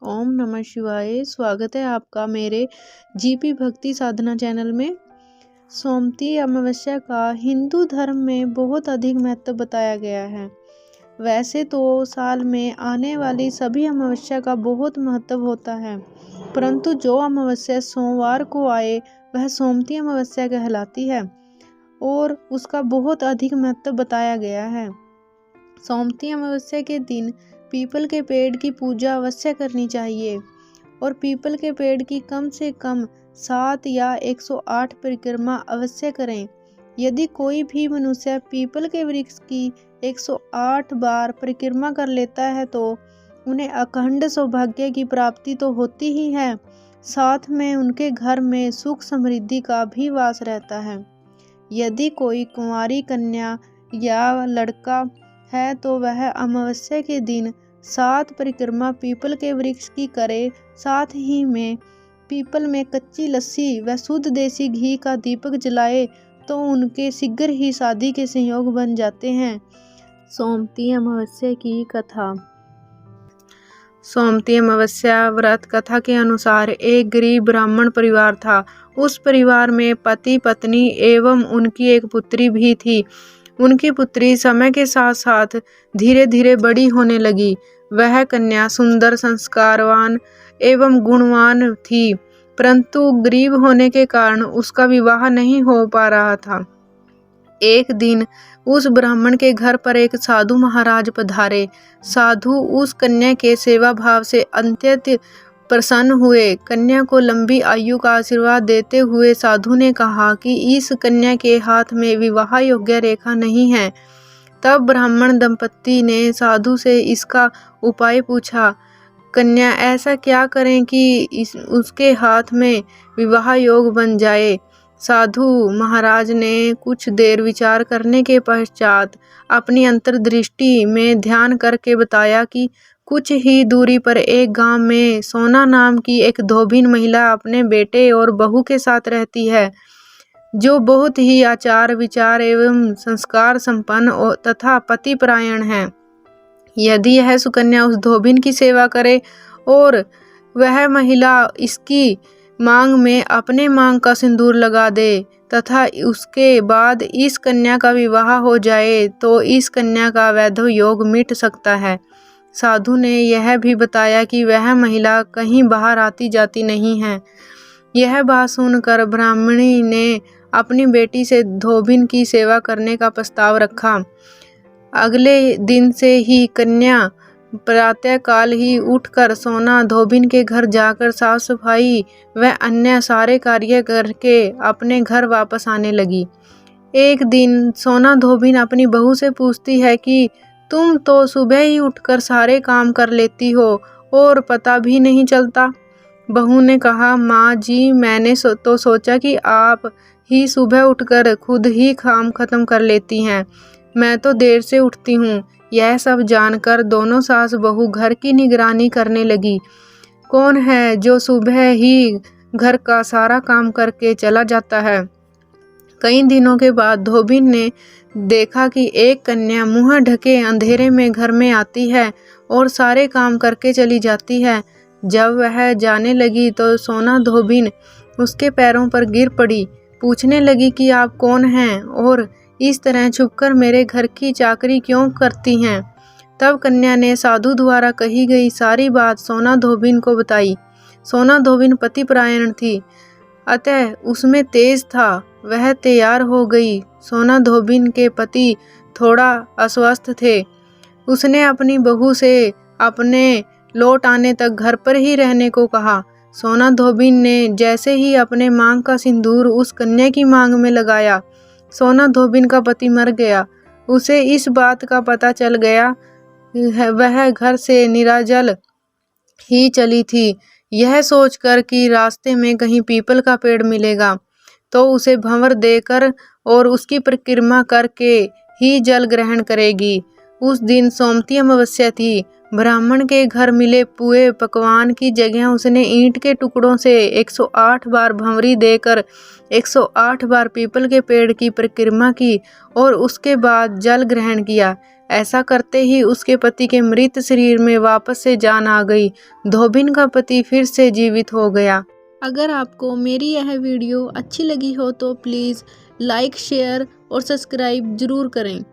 ओम नमः शिवाय। स्वागत है आपका मेरे जीपी भक्ति साधना चैनल में। सोमती अमावस्या का हिंदू धर्म में बहुत अधिक महत्व बताया गया है। वैसे तो साल में आने वाली सभी अमावस्या का बहुत महत्व होता है, परंतु जो अमावस्या सोमवार को आए वह सोमती अमावस्या कहलाती है और उसका बहुत अधिक महत्व बताया गया है। सोमती अमावस्या के दिन पीपल के पेड़ की पूजा अवश्य करनी चाहिए और पीपल के पेड़ की कम से कम 7 या 108 परिक्रमा अवश्य करें। यदि कोई भी मनुष्य पीपल के वृक्ष की 108 बार परिक्रमा कर लेता है तो उन्हें अखंड सौभाग्य की प्राप्ति तो होती ही है, साथ में उनके घर में सुख समृद्धि का भी वास रहता है। यदि कोई कुंवारी कन्या या लड़का है तो वह अमावस्या के दिन 7 परिक्रमा पीपल के वृक्ष की करे, साथ ही में पीपल में कच्ची लस्सी व शुद्ध देसी घी का दीपक जलाए तो उनके शीघ्र ही शादी के संयोग बन जाते हैं। सोमती अमावस्या की कथा। सोमती अमावस्या व्रत कथा के अनुसार एक गरीब ब्राह्मण परिवार था। उस परिवार में पति पत्नी एवं उनकी एक पुत्री भी थी। उनकी पुत्री समय के साथ साथ धीरे धीरे बड़ी होने लगी। वह कन्या सुंदर, संस्कारवान एवं गुणवान थी, परंतु गरीब होने के कारण उसका विवाह नहीं हो पा रहा था। एक दिन उस ब्राह्मण के घर पर एक साधु महाराज पधारे। साधु उस कन्या के सेवा भाव से अत्यंत प्रसन्न हुए। कन्या को लंबी आयु का आशीर्वाद देते हुए साधु ने कहा कि इस कन्या के हाथ में विवाह योग्य रेखा नहीं है। तब ब्राह्मण दंपत्ति ने साधु से इसका उपाय पूछा। कन्या ऐसा क्या करें कि उसके हाथ में विवाह योग बन जाए। साधु महाराज ने कुछ देर विचार करने के पश्चात अपनी अंतर्दृष्टि में ध्यान करके बताया कि कुछ ही दूरी पर एक गांव में सोना नाम की एक धोबिन महिला अपने बेटे और बहू के साथ रहती है, जो बहुत ही आचार विचार एवं संस्कार संपन्न तथा पतिपरायण है। यदि यह सुकन्या उस धोबिन की सेवा करे और वह महिला इसकी मांग में अपने मांग का सिंदूर लगा दे तथा उसके बाद इस कन्या का विवाह हो जाए तो इस कन्या का वैधव योग मिट सकता है। साधु ने यह भी बताया कि वह महिला कहीं बाहर आती जाती नहीं है। यह बात सुनकर ब्राह्मणी ने अपनी बेटी से धोबिन की सेवा करने का प्रस्ताव रखा। अगले दिन से ही कन्या प्रातः काल ही उठकर सोना धोबिन के घर जाकर साफ सफाई व अन्य सारे कार्य करके अपने घर वापस आने लगी। एक दिन सोना धोबिन अपनी बहू से पूछती है कि तुम तो सुबह ही उठकर सारे काम कर लेती हो और पता भी नहीं चलता। बहू ने कहा, माँ जी, मैंने तो सोचा कि आप ही सुबह उठकर खुद ही काम खत्म कर लेती हैं। मैं तो देर से उठती हूँ। यह सब जानकर दोनों सास बहू घर की निगरानी करने लगी। कौन है जो सुबह ही घर का सारा काम करके चला जाता है। कई दिनों के बाद धोबिन ने देखा कि एक कन्या मुंह ढके अंधेरे में घर में आती है और सारे काम करके चली जाती है। जब वह जाने लगी तो सोना धोबिन उसके पैरों पर गिर पड़ी। पूछने लगी कि आप कौन हैं और इस तरह छुपकर मेरे घर की चाकरी क्यों करती हैं। तब कन्या ने साधु द्वारा कही गई सारी बात सोना धोबिन को बताई। सोना धोबिन पतिपरायण थी, अतः उसमें तेज था। वह तैयार हो गई। सोना धोबिन के पति थोड़ा अस्वस्थ थे। उसने अपनी बहू से अपने लौट आने तक घर पर ही रहने को कहा। सोना धोबिन ने जैसे ही अपने मांग का सिंदूर उस कन्या की मांग में लगाया, सोना धोबिन का पति मर गया। उसे इस बात का पता चल गया। वह घर से निराजल ही चली थी, यह सोचकर कि रास्ते में कहीं पीपल का पेड़ मिलेगा तो उसे भंवर देकर और उसकी परिक्रमा करके ही जल ग्रहण करेगी। उस दिन सोमती अमावस्या थी। ब्राह्मण के घर मिले पुए पकवान की जगह उसने ईंट के टुकड़ों से 108 बार भंवरी देकर 108 बार पीपल के पेड़ की परिक्रमा की और उसके बाद जल ग्रहण किया। ऐसा करते ही उसके पति के मृत शरीर में वापस से जान आ गई। धोबिन का पति फिर से जीवित हो गया। अगर आपको मेरी यह वीडियो अच्छी लगी हो तो प्लीज़ लाइक, शेयर और सब्सक्राइब ज़रूर करें।